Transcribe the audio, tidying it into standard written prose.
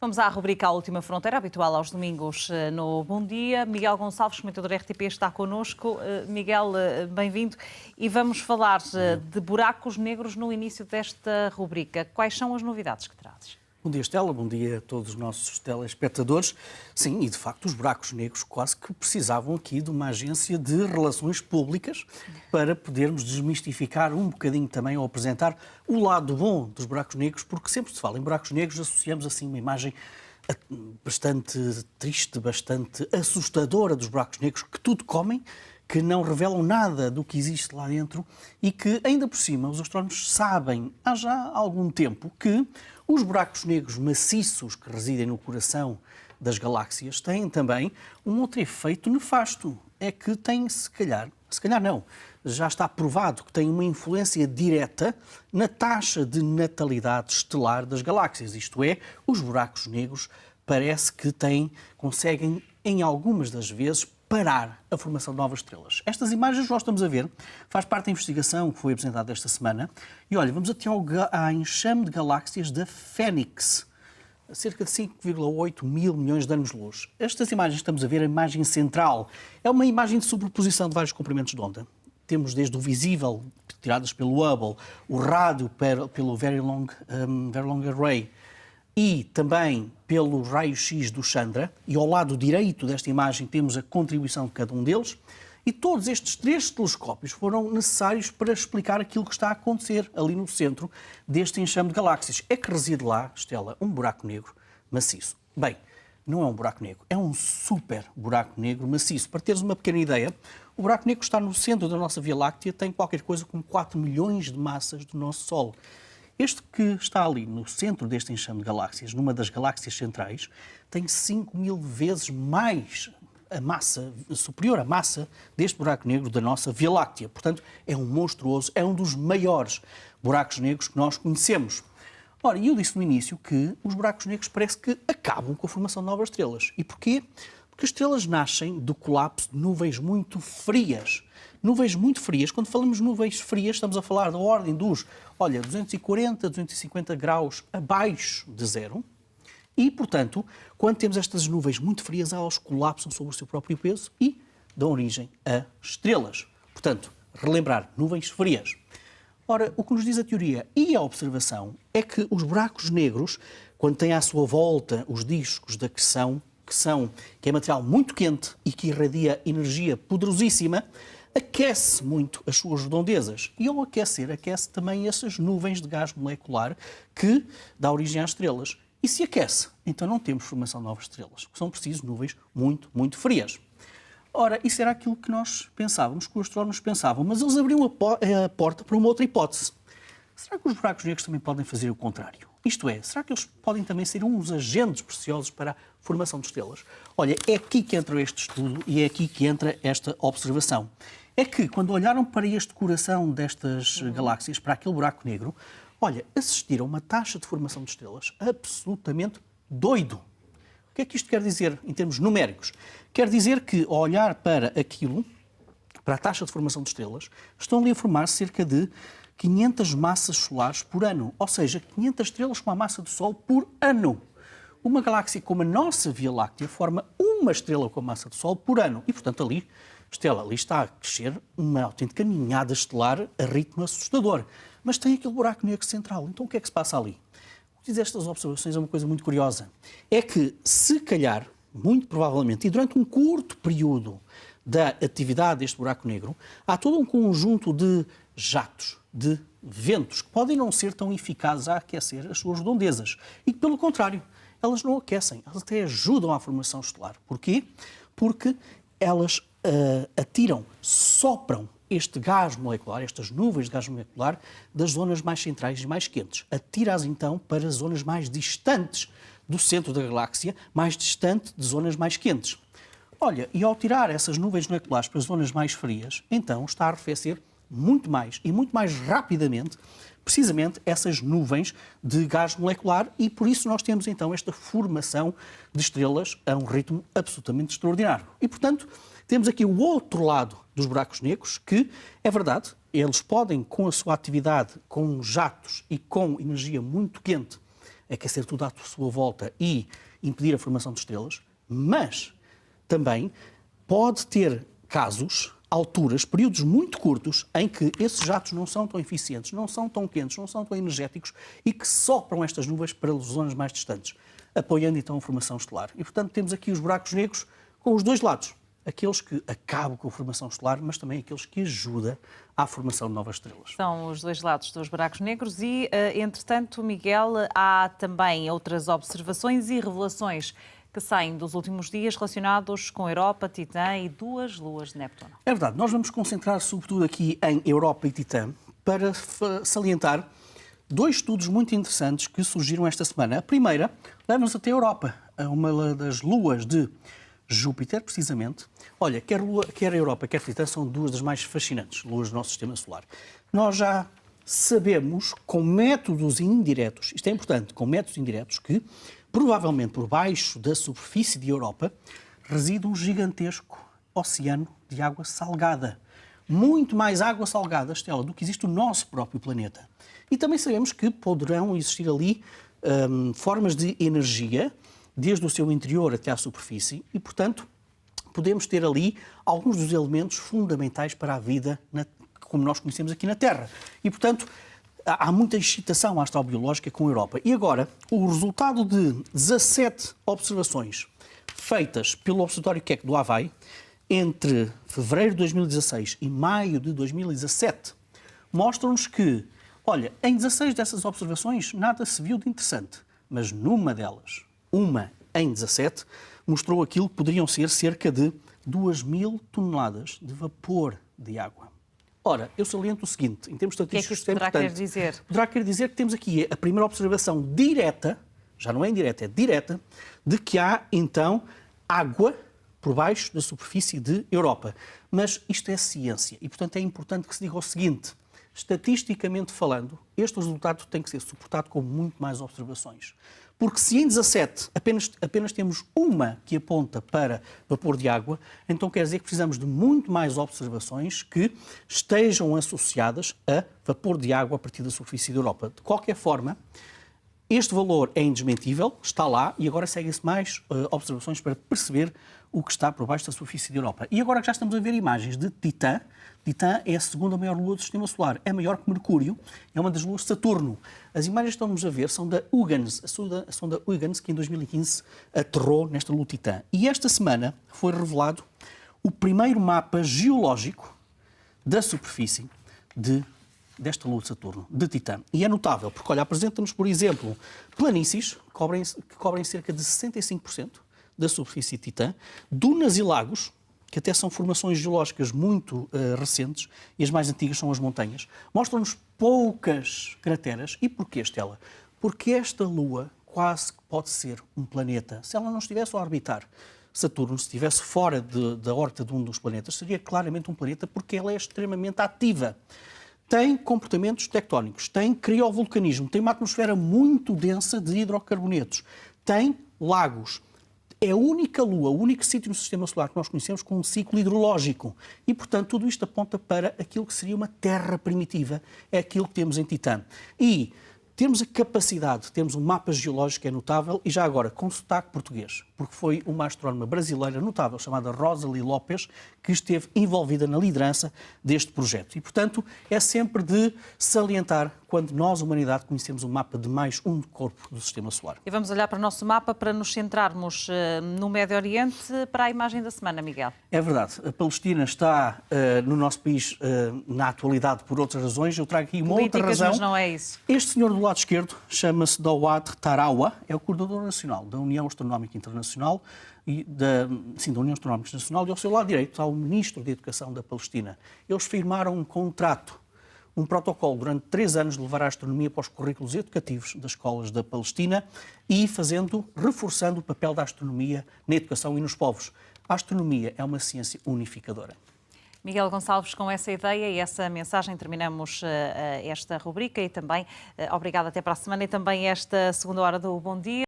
Vamos à rubrica A Última Fronteira, habitual aos domingos no Bom Dia. Miguel Gonçalves, comentador RTP, está connosco. Miguel, bem-vindo. E vamos falar de buracos negros no início desta rubrica. Quais são as novidades que trazes? Bom dia, Estela. Bom dia a todos os nossos telespectadores. Sim, e de facto os buracos negros quase que precisavam aqui de uma agência de relações públicas para podermos desmistificar um bocadinho também ou apresentar o lado bom dos buracos negros, porque sempre se fala em buracos negros associamos assim uma imagem bastante triste, bastante assustadora dos buracos negros, que tudo comem, que não revelam nada do que existe lá dentro e que, ainda por cima, os astrónomos sabem há já algum tempo que os buracos negros maciços que residem no coração das galáxias têm também um outro efeito nefasto. É que têm, se calhar não, já está provado que têm uma influência direta na taxa de natalidade estelar das galáxias. Isto é, os buracos negros parece que conseguem, em algumas das vezes, parar a formação de novas estrelas. Estas imagens nós estamos a ver, faz parte da investigação que foi apresentada esta semana. E olha, vamos até ao enxame de galáxias da Fênix, a cerca de 5,8 mil milhões de anos-luz. Estas imagens que estamos a ver, a imagem central, é uma imagem de sobreposição de vários comprimentos de onda. Temos desde o visível, tiradas pelo Hubble, o rádio pelo Very Long Array, e também pelo raio-x do Chandra, e ao lado direito desta imagem temos a contribuição de cada um deles, e todos estes três telescópios foram necessários para explicar aquilo que está a acontecer ali no centro deste enxame de galáxias. É que reside lá, Estela, um buraco negro maciço. Bem, não é um buraco negro, é um super buraco negro maciço. Para teres uma pequena ideia, o buraco negro está no centro da nossa Via Láctea, tem qualquer coisa como 4 milhões de massas do nosso Sol. Este que está ali no centro deste enxame de galáxias, numa das galáxias centrais, tem 5.000 vezes mais a massa, superior à massa deste buraco negro da nossa Via Láctea. Portanto, é um monstruoso, é um dos maiores buracos negros que nós conhecemos. Ora, eu disse no início que os buracos negros parece que acabam com a formação de novas estrelas. E porquê? Porque as estrelas nascem do colapso de nuvens muito frias. Nuvens muito frias, quando falamos de nuvens frias, estamos a falar da ordem dos, 240, 250 graus abaixo de zero. E, portanto, quando temos estas nuvens muito frias, elas colapsam sobre o seu próprio peso e dão origem a estrelas. Portanto, relembrar, nuvens frias. Ora, o que nos diz a teoria e a observação é que os buracos negros, quando têm à sua volta os discos de acreção, que é material muito quente e que irradia energia poderosíssima, aquece muito as suas redondezas. E ao aquecer, aquece também essas nuvens de gás molecular que dá origem às estrelas. E se aquece, então não temos formação de novas estrelas. São precisas nuvens muito, muito frias. Ora, isso era aquilo que nós pensávamos, que os astrónomos pensavam, mas eles abriam a porta para uma outra hipótese. Será que os buracos negros também podem fazer o contrário? Isto é, será que eles podem também ser uns agentes preciosos para a formação de estrelas? Olha, é aqui que entra este estudo e é aqui que entra esta observação. É que, quando olharam para este coração destas galáxias, para aquele buraco negro, olha, assistiram a uma taxa de formação de estrelas absolutamente doido. O que é que isto quer dizer em termos numéricos? Quer dizer que, ao olhar para aquilo, para a taxa de formação de estrelas, estão ali a formar cerca de 500 massas solares por ano. Ou seja, 500 estrelas com a massa do Sol por ano. Uma galáxia como a nossa Via Láctea forma uma estrela com a massa do Sol por ano. E, portanto, ali está a crescer uma autêntica ninhada estelar a ritmo assustador. Mas tem aquele buraco negro central. Então o que é que se passa ali? O que diz estas observações é uma coisa muito curiosa. É que, se calhar, muito provavelmente, e durante um curto período da atividade deste buraco negro, há todo um conjunto de jatos, de ventos, que podem não ser tão eficazes a aquecer as suas redondezas. E que, pelo contrário, elas não aquecem, elas até ajudam à formação estelar. Porquê? Porque elas sopram este gás molecular, estas nuvens de gás molecular, das zonas mais centrais e mais quentes. Atira-as então para zonas mais distantes do centro da galáxia, mais distante de zonas mais quentes. Olha, e ao tirar essas nuvens moleculares para zonas mais frias, então está a arrefecer muito mais e muito mais rapidamente precisamente essas nuvens de gás molecular e por isso nós temos então esta formação de estrelas a um ritmo absolutamente extraordinário. E, portanto, temos aqui o outro lado dos buracos negros que, é verdade, eles podem, com a sua atividade, com jatos e com energia muito quente, aquecer tudo à sua volta e impedir a formação de estrelas, mas também pode ter casos, alturas, períodos muito curtos em que esses jatos não são tão eficientes, não são tão quentes, não são tão energéticos e que sopram estas nuvens para zonas mais distantes, apoiando então a formação estelar. E, portanto, temos aqui os buracos negros com os dois lados. Aqueles que acabam com a formação estelar, mas também aqueles que ajudam à formação de novas estrelas. São os dois lados dos buracos negros e, entretanto, Miguel, há também outras observações e revelações que saem dos últimos dias relacionados com Europa, Titã e duas luas de Neptuno. É verdade, nós vamos concentrar sobretudo aqui em Europa e Titã para salientar dois estudos muito interessantes que surgiram esta semana. A primeira leva-nos até a Europa, a uma das luas de Júpiter, precisamente. Olha, quer a Europa, quer a Titã são duas das mais fascinantes luas do nosso sistema solar. Nós já sabemos, com métodos indiretos, isto é importante, com métodos indiretos, que provavelmente por baixo da superfície de Europa reside um gigantesco oceano de água salgada. Muito mais água salgada, Estela, do que existe no nosso próprio planeta. E também sabemos que poderão existir ali formas de energia, desde o seu interior até à superfície, e, portanto, podemos ter ali alguns dos elementos fundamentais para a vida como nós conhecemos aqui na Terra. E, portanto, há muita excitação astrobiológica com a Europa. E agora, o resultado de 17 observações feitas pelo Observatório Keck do Havaí entre fevereiro de 2016 e maio de 2017 mostram-nos que, olha, em 16 dessas observações nada se viu de interessante, mas numa delas, uma em 17, mostrou aquilo que poderiam ser cerca de 2.000 toneladas de vapor de água. Ora, eu saliento o seguinte, em termos estatísticos... O que é que isso poderá querer dizer? Poderá querer dizer que temos aqui a primeira observação direta, já não é indireta, é direta, de que há, então, água por baixo da superfície de Europa. Mas isto é ciência e, portanto, é importante que se diga o seguinte, estatisticamente falando, este resultado tem que ser suportado com muito mais observações. Porque se em 17 apenas temos uma que aponta para vapor de água, então quer dizer que precisamos de muito mais observações que estejam associadas a vapor de água a partir da superfície da Europa. De qualquer forma, este valor é indesmentível, está lá, e agora seguem-se mais observações para perceber o que está por baixo da superfície da Europa. E agora que já estamos a ver imagens de Titã, Titã é a segunda maior lua do Sistema Solar, é maior que Mercúrio, é uma das luas de Saturno. As imagens que estamos a ver são da Huygens, a sonda Huygens, que em 2015 aterrou nesta lua Titã. E esta semana foi revelado o primeiro mapa geológico da superfície desta lua de Saturno, de Titã. E é notável, porque, olha, apresenta-nos, por exemplo, planícies que cobrem cerca de 65% da superfície de Titã, dunas e lagos, que até são formações geológicas muito recentes, e as mais antigas são as montanhas. Mostram-nos poucas crateras. E porquê, Estela? Porque esta lua quase que pode ser um planeta. Se ela não estivesse a orbitar Saturno, se estivesse fora da órbita de um dos planetas, seria claramente um planeta, porque ela é extremamente ativa. Tem comportamentos tectónicos, tem criovulcanismo, tem uma atmosfera muito densa de hidrocarbonetos, tem lagos. É a única lua, o único sítio no Sistema Solar que nós conhecemos com um ciclo hidrológico. E, portanto, tudo isto aponta para aquilo que seria uma Terra primitiva. É aquilo que temos em Titã. E temos a capacidade, temos um mapa geológico que é notável, e já agora com sotaque português, porque foi uma astrónoma brasileira notável chamada Rosalie Lopes que esteve envolvida na liderança deste projeto. E, portanto, é sempre de salientar quando nós, humanidade, conhecemos um mapa de mais um corpo do Sistema Solar. E vamos olhar para o nosso mapa para nos centrarmos no Médio Oriente para a imagem da semana, Miguel. É verdade. A Palestina está no nosso país na atualidade por outras razões. Eu trago aqui uma outra razão. Mas não é isso. Este senhor do lado esquerdo chama-se Dawad Tarawa, é o coordenador nacional da União Astronómica Internacional da União Astronómica Internacional, e ao seu lado direito está o Ministro da Educação da Palestina. Eles firmaram um contrato, um protocolo durante 3 anos de levar a astronomia para os currículos educativos das escolas da Palestina e reforçando o papel da astronomia na educação e nos povos. A astronomia é uma ciência unificadora. Miguel Gonçalves, com essa ideia e essa mensagem terminamos esta rubrica e também obrigada até para a semana e também esta segunda hora do Bom Dia.